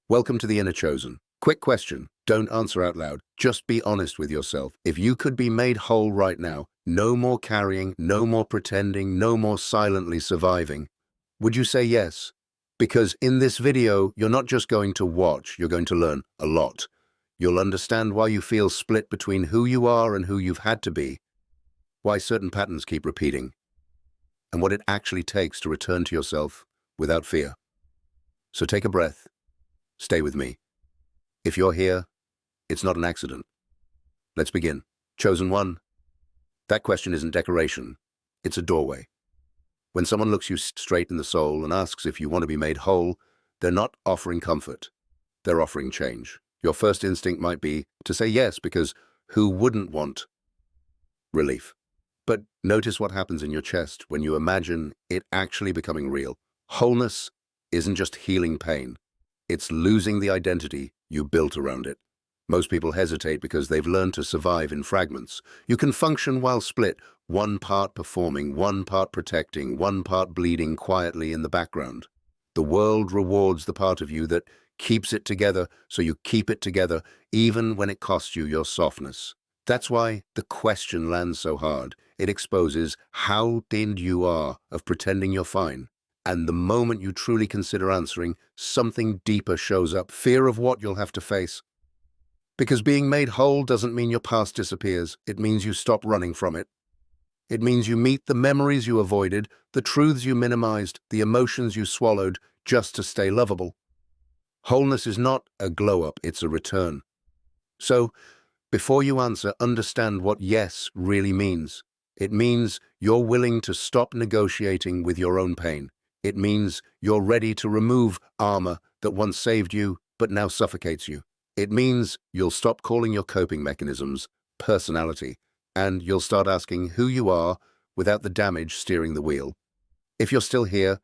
Welcome to the Inner Chosen. Quick question. Don't answer out loud. Just be honest with yourself. If you could be made whole right now, no more carrying, no more pretending, no more silently surviving, would you say yes? Because in this video, you're not just going to watch, you're going to learn a lot. You'll understand why you feel split between who you are and who you've had to be, why certain patterns keep repeating, and what it actually takes to return to yourself without fear. So take a breath. Stay with me. If you're here, it's not an accident. Let's begin. Chosen one. That question isn't decoration. It's a doorway. When someone looks you straight in the soul and asks if you want to be made whole, they're not offering comfort. They're offering change. Your first instinct might be to say yes, because who wouldn't want relief? But notice what happens in your chest when you imagine it actually becoming real. Wholeness isn't just healing pain. It's losing the identity you built around it. Most people hesitate because they've learned to survive in fragments. You can function while split, one part performing, one part protecting, one part bleeding quietly in the background. The world rewards the part of you that keeps it together, so you keep it together, even when it costs you your softness. That's why the question lands so hard. It exposes how thin you are of pretending you're fine. And the moment you truly consider answering, something deeper shows up, fear of what you'll have to face. Because being made whole doesn't mean your past disappears. It means you stop running from it. It means you meet the memories you avoided, the truths you minimized, the emotions you swallowed just to stay lovable. Wholeness is not a glow-up, it's a return. So, before you answer, understand what yes really means. It means you're willing to stop negotiating with your own pain. It means you're ready to remove armor that once saved you but now suffocates you. It means you'll stop calling your coping mechanisms personality, and you'll start asking who you are without the damage steering the wheel. If you're still here,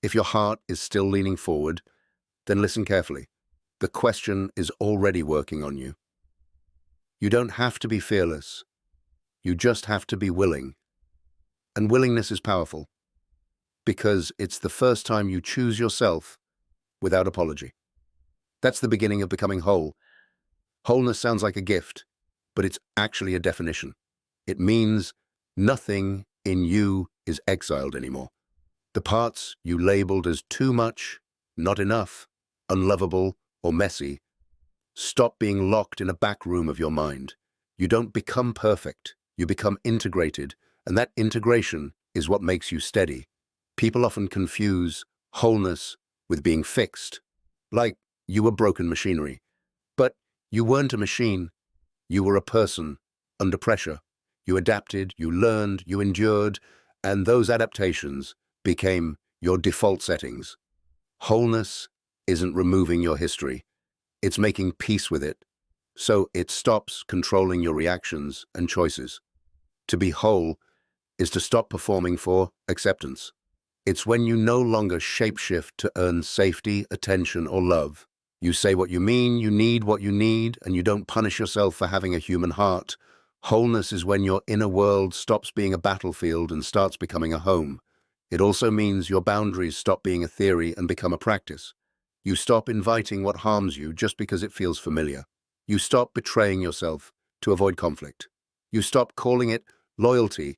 if your heart is still leaning forward, then listen carefully. The question is already working on you. You don't have to be fearless. You just have to be willing. And willingness is powerful, because it's the first time you choose yourself without apology. That's the beginning of becoming whole. Wholeness sounds like a gift, but it's actually a definition. It means nothing in you is exiled anymore. The parts you labeled as too much, not enough, unlovable, or messy stop being locked in a back room of your mind. You don't become perfect, you become integrated, and that integration is what makes you steady. People often confuse wholeness with being fixed, like you were broken machinery. But you weren't a machine. You were a person under pressure. You adapted, you learned, you endured, and those adaptations became your default settings. Wholeness isn't removing your history. It's making peace with it, so it stops controlling your reactions and choices. To be whole is to stop performing for acceptance. It's when you no longer shapeshift to earn safety, attention, or love. You say what you mean, you need what you need, and you don't punish yourself for having a human heart. Wholeness is when your inner world stops being a battlefield and starts becoming a home. It also means your boundaries stop being a theory and become a practice. You stop inviting what harms you just because it feels familiar. You stop betraying yourself to avoid conflict. You stop calling it loyalty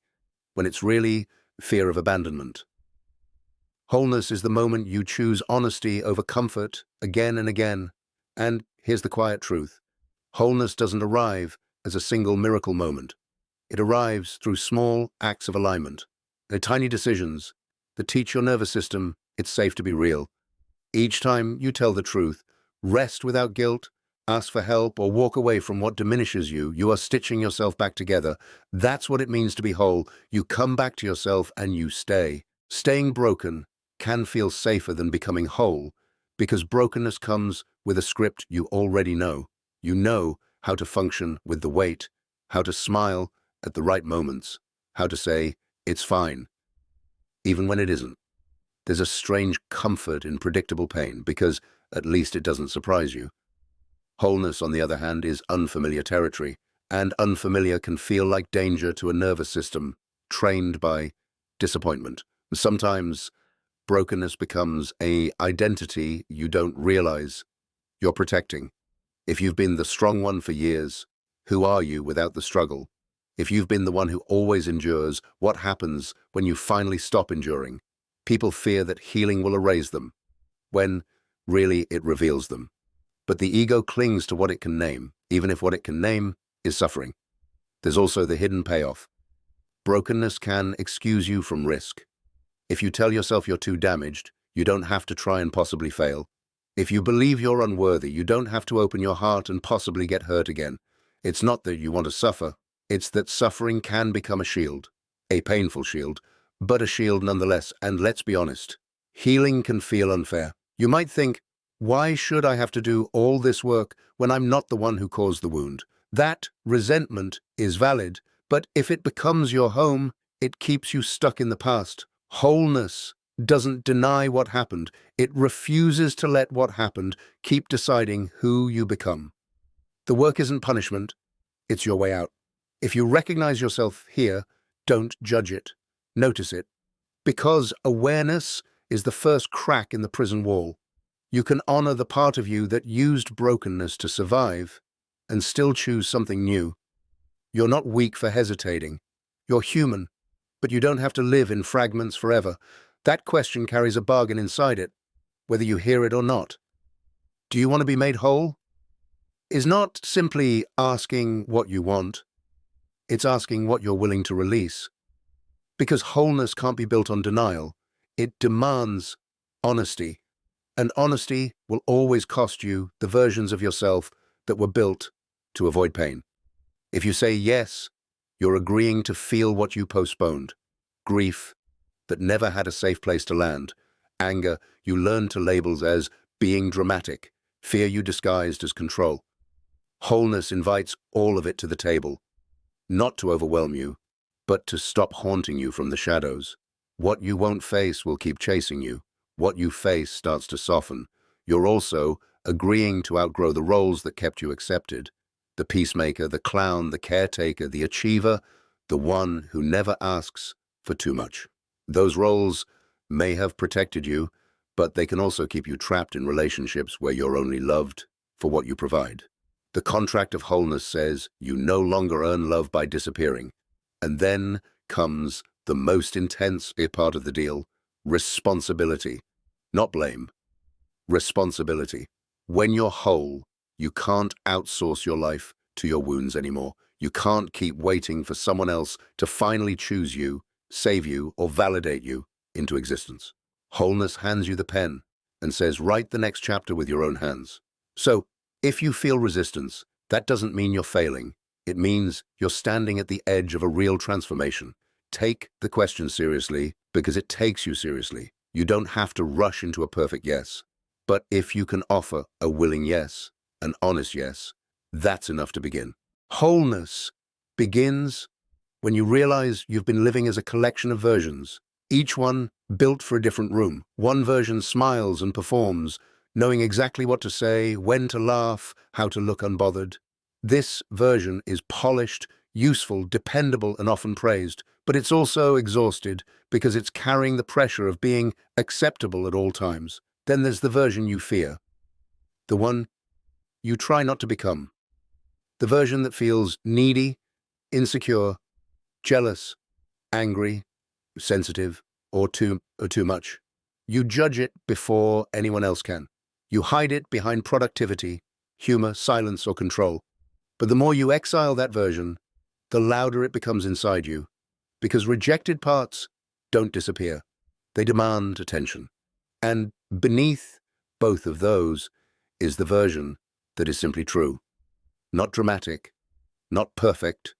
when it's really fear of abandonment. Wholeness is the moment you choose honesty over comfort again and again. And here's the quiet truth. Wholeness doesn't arrive as a single miracle moment. It arrives through small acts of alignment. They're tiny decisions that teach your nervous system it's safe to be real. Each time you tell the truth, rest without guilt, ask for help, or walk away from what diminishes you, you are stitching yourself back together. That's what it means to be whole. You come back to yourself and you stay. Staying broken can feel safer than becoming whole, because brokenness comes with a script you already know. You know how to function with the weight, how to smile at the right moments, how to say, it's fine, even when it isn't. There's a strange comfort in predictable pain, because at least it doesn't surprise you. Wholeness, on the other hand, is unfamiliar territory, and unfamiliar can feel like danger to a nervous system trained by disappointment. Sometimes brokenness becomes an identity you don't realize you're protecting. If you've been the strong one for years, who are you without the struggle? If you've been the one who always endures, what happens when you finally stop enduring? People fear that healing will erase them, when really it reveals them. But the ego clings to what it can name, even if what it can name is suffering. There's also the hidden payoff. Brokenness can excuse you from risk. If you tell yourself you're too damaged, you don't have to try and possibly fail. If you believe you're unworthy, you don't have to open your heart and possibly get hurt again. It's not that you want to suffer, it's that suffering can become a shield. A painful shield, but a shield nonetheless. And let's be honest, healing can feel unfair. You might think, why should I have to do all this work when I'm not the one who caused the wound? That resentment is valid, but if it becomes your home, it keeps you stuck in the past. Wholeness doesn't deny what happened. It refuses to let what happened keep deciding who you become. The work isn't punishment, it's your way out. If you recognize yourself here, don't judge it. Notice it. Because awareness is the first crack in the prison wall. You can honor the part of you that used brokenness to survive and still choose something new. You're not weak for hesitating. You're human, but you don't have to live in fragments forever. That question carries a bargain inside it, whether you hear it or not. Do you want to be made whole? Is not simply asking what you want. It's asking what you're willing to release. Because wholeness can't be built on denial. It demands honesty. And honesty will always cost you the versions of yourself that were built to avoid pain. If you say yes, you're agreeing to feel what you postponed. Grief that never had a safe place to land. Anger you learned to label as being dramatic. Fear you disguised as control. Wholeness invites all of it to the table. Not to overwhelm you, but to stop haunting you from the shadows. What you won't face will keep chasing you. What you face starts to soften. You're also agreeing to outgrow the roles that kept you accepted. The peacemaker, the clown, the caretaker, the achiever, the one who never asks for too much. Those roles may have protected you, but they can also keep you trapped in relationships where you're only loved for what you provide. The contract of wholeness says you no longer earn love by disappearing. And then comes the most intense part of the deal, responsibility. Not blame. Responsibility. When you're whole, you can't outsource your life to your wounds anymore. You can't keep waiting for someone else to finally choose you, save you, or validate you into existence. Wholeness hands you the pen and says, write the next chapter with your own hands. So, if you feel resistance, that doesn't mean you're failing. It means you're standing at the edge of a real transformation. Take the question seriously because it takes you seriously. You don't have to rush into a perfect yes. But if you can offer a willing yes, an honest yes, that's enough to begin. Wholeness begins when you realize you've been living as a collection of versions, each one built for a different room. One version smiles and performs, knowing exactly what to say, when to laugh, how to look unbothered. This version is polished, useful, dependable, and often praised, but it's also exhausted because it's carrying the pressure of being acceptable at all times. Then there's the version you fear, the one you try not to become, the version that feels needy, insecure, jealous, angry, sensitive, or too much. You judge it before anyone else can. You hide it behind productivity, humor, silence, or control. But the more you exile that version, the louder it becomes inside you, because rejected parts don't disappear. They demand attention. And beneath both of those is the version that is simply true. Not dramatic, not perfect,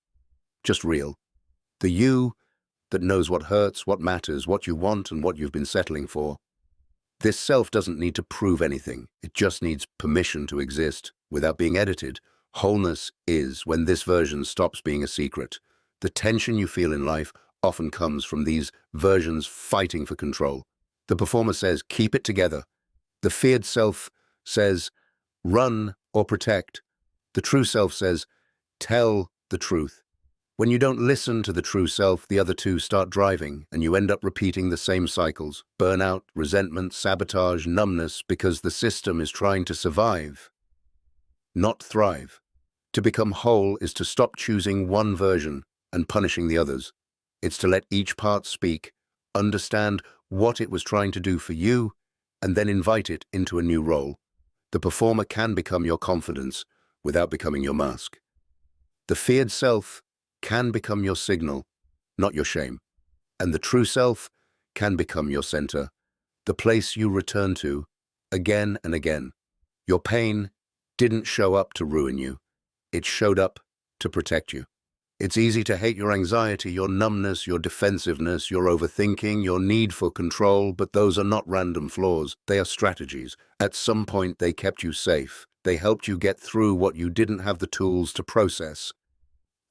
just real. The you that knows what hurts, what matters, what you want, and what you've been settling for. This self doesn't need to prove anything. It just needs permission to exist without being edited. Wholeness is when this version stops being a secret. The tension you feel in life often comes from these versions fighting for control. The performer says, keep it together. The feared self says, run or protect. The true self says, tell the truth. When you don't listen to the true self, the other two start driving, and you end up repeating the same cycles. Burnout, resentment, sabotage, numbness, because the system is trying to survive. not thrive. To become whole is to stop choosing one version and punishing the others. It's to let each part speak, understand what it was trying to do for you, and then invite it into a new role. The performer can become your confidence without becoming your mask. The feared self can become your signal, not your shame. And the true self can become your center, the place you return to again and again. Your pain didn't show up to ruin you. It showed up to protect you. It's easy to hate your anxiety, your numbness, your defensiveness, your overthinking, your need for control, but those are not random flaws. They are strategies. At some point, they kept you safe. They helped you get through what you didn't have the tools to process.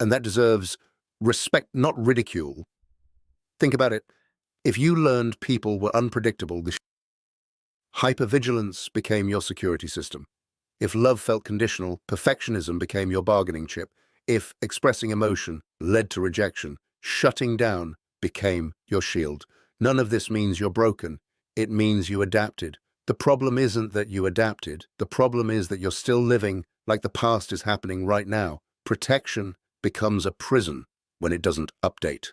And that deserves respect, not ridicule. Think about it. If you learned people were unpredictable, hypervigilance became your security system. If love felt conditional, perfectionism became your bargaining chip. If expressing emotion led to rejection, shutting down became your shield. None of this means you're broken. It means you adapted. The problem isn't that you adapted. The problem is that you're still living like the past is happening right now. Protection becomes a prison when it doesn't update.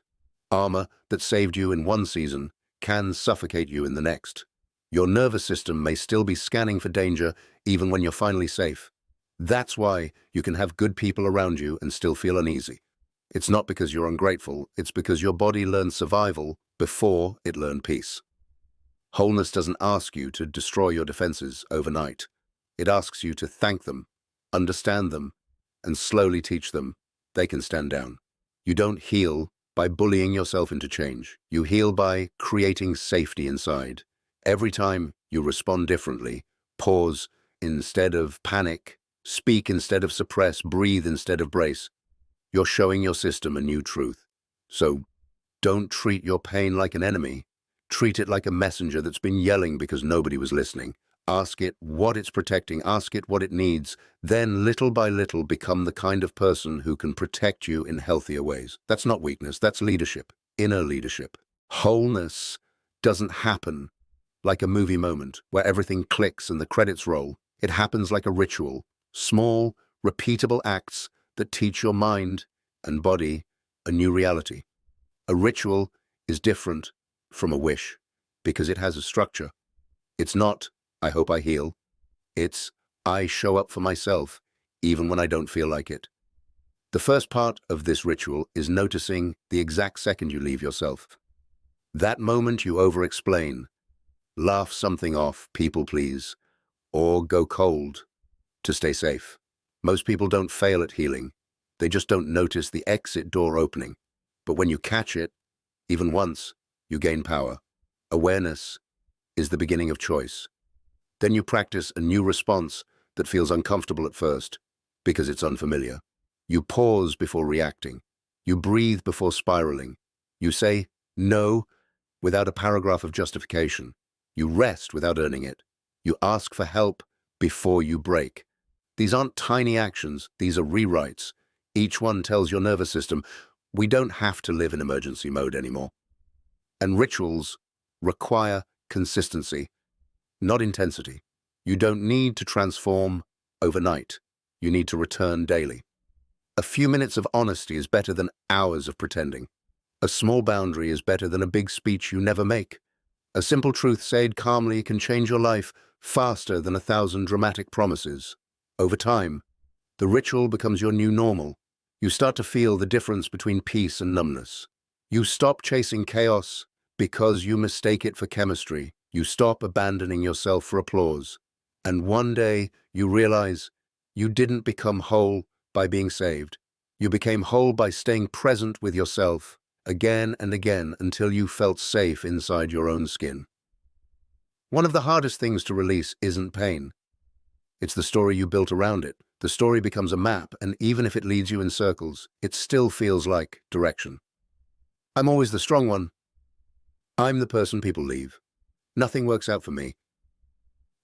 Armor that saved you in one season can suffocate you in the next. Your nervous system may still be scanning for danger even when you're finally safe. That's why you can have good people around you and still feel uneasy. It's not because you're ungrateful, it's because your body learned survival before it learned peace. Wholeness doesn't ask you to destroy your defenses overnight. It asks you to thank them, understand them, and slowly teach them they can stand down. You don't heal by bullying yourself into change. You heal by creating safety inside. Every time you respond differently, pause instead of panic, speak instead of suppress, breathe instead of brace, you're showing your system a new truth. So don't treat your pain like an enemy. Treat it like a messenger that's been yelling because nobody was listening. Ask it what it's protecting, ask it what it needs, then little by little become the kind of person who can protect you in healthier ways. That's not weakness, that's leadership, inner leadership. Wholeness doesn't happen like a movie moment where everything clicks and the credits roll. It happens like a ritual, small, repeatable acts that teach your mind and body a new reality. A ritual is different from a wish because it has a structure. It's not, I hope I heal. It's, I show up for myself, even when I don't feel like it. The first part of this ritual is noticing the exact second you leave yourself. That moment you over-explain, laugh something off, people please, or go cold to stay safe. Most people don't fail at healing. They just don't notice the exit door opening. But when you catch it, even once, you gain power. Awareness is the beginning of choice. Then you practice a new response that feels uncomfortable at first because it's unfamiliar. You pause before reacting. You breathe before spiraling. You say no without a paragraph of justification. You rest without earning it. You ask for help before you break. These aren't tiny actions, these are rewrites. Each one tells your nervous system, we don't have to live in emergency mode anymore. And rituals require consistency, not intensity. You don't need to transform overnight. You need to return daily. A few minutes of honesty is better than hours of pretending. A small boundary is better than a big speech you never make. A simple truth said calmly can change your life faster than 1,000 dramatic promises. Over time, the ritual becomes your new normal. You start to feel the difference between peace and numbness. You stop chasing chaos because you mistake it for chemistry. You stop abandoning yourself for applause. And one day, you realize you didn't become whole by being saved. You became whole by staying present with yourself again and again until you felt safe inside your own skin. One of the hardest things to release isn't pain. It's the story you built around it. The story becomes a map, and even if it leads you in circles, it still feels like direction. I'm always the strong one. I'm the person people leave. Nothing works out for me.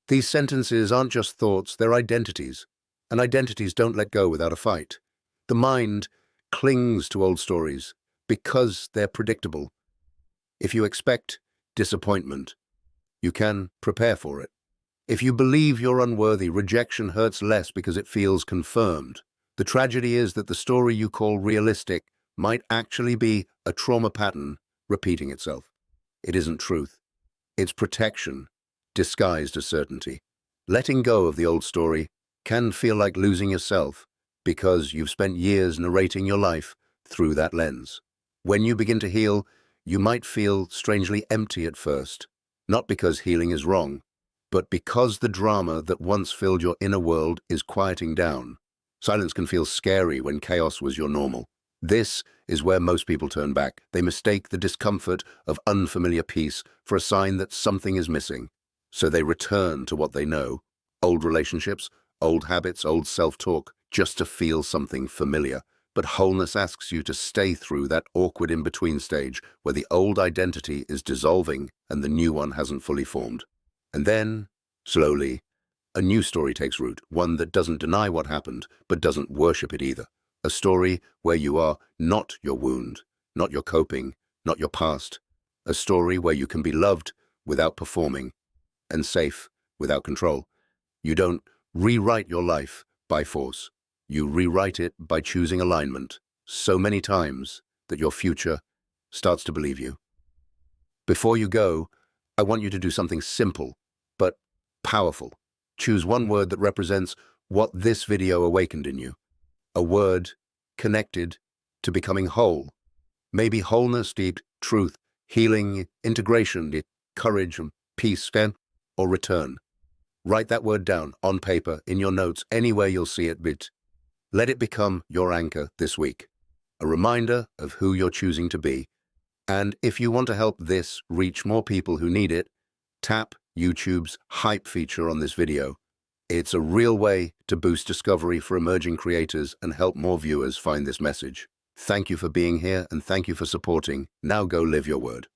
These sentences aren't just thoughts, they're identities. And identities don't let go without a fight. The mind clings to old stories because they're predictable. If you expect disappointment, you can prepare for it. If you believe you're unworthy, rejection hurts less because it feels confirmed. The tragedy is that the story you call realistic might actually be a trauma pattern repeating itself. It isn't truth. It's protection, disguised as certainty. Letting go of the old story can feel like losing yourself because you've spent years narrating your life through that lens. When you begin to heal, you might feel strangely empty at first, not because healing is wrong, but because the drama that once filled your inner world is quieting down. Silence can feel scary when chaos was your normal. This is where most people turn back. They mistake the discomfort of unfamiliar peace for a sign that something is missing. So they return to what they know, old relationships, old habits, old self-talk, just to feel something familiar. But wholeness asks you to stay through that awkward in-between stage where the old identity is dissolving and the new one hasn't fully formed. And then, slowly, a new story takes root, one that doesn't deny what happened, but doesn't worship it either. A story where you are not your wound, not your coping, not your past. A story where you can be loved without performing and safe without control. You don't rewrite your life by force. You rewrite it by choosing alignment so many times that your future starts to believe you. Before you go, I want you to do something simple, but powerful. Choose one word that represents what this video awakened in you. A word connected to becoming whole. Maybe wholeness, deep truth, healing, integration, courage, and peace, or return. Write that word down on paper, in your notes, anywhere you'll see it. Let it become your anchor this week. A reminder of who you're choosing to be. And if you want to help this reach more people who need it, tap YouTube's hype feature on this video. It's a real way to boost discovery for emerging creators and help more viewers find this message. Thank you for being here and thank you for supporting. Now go live your word.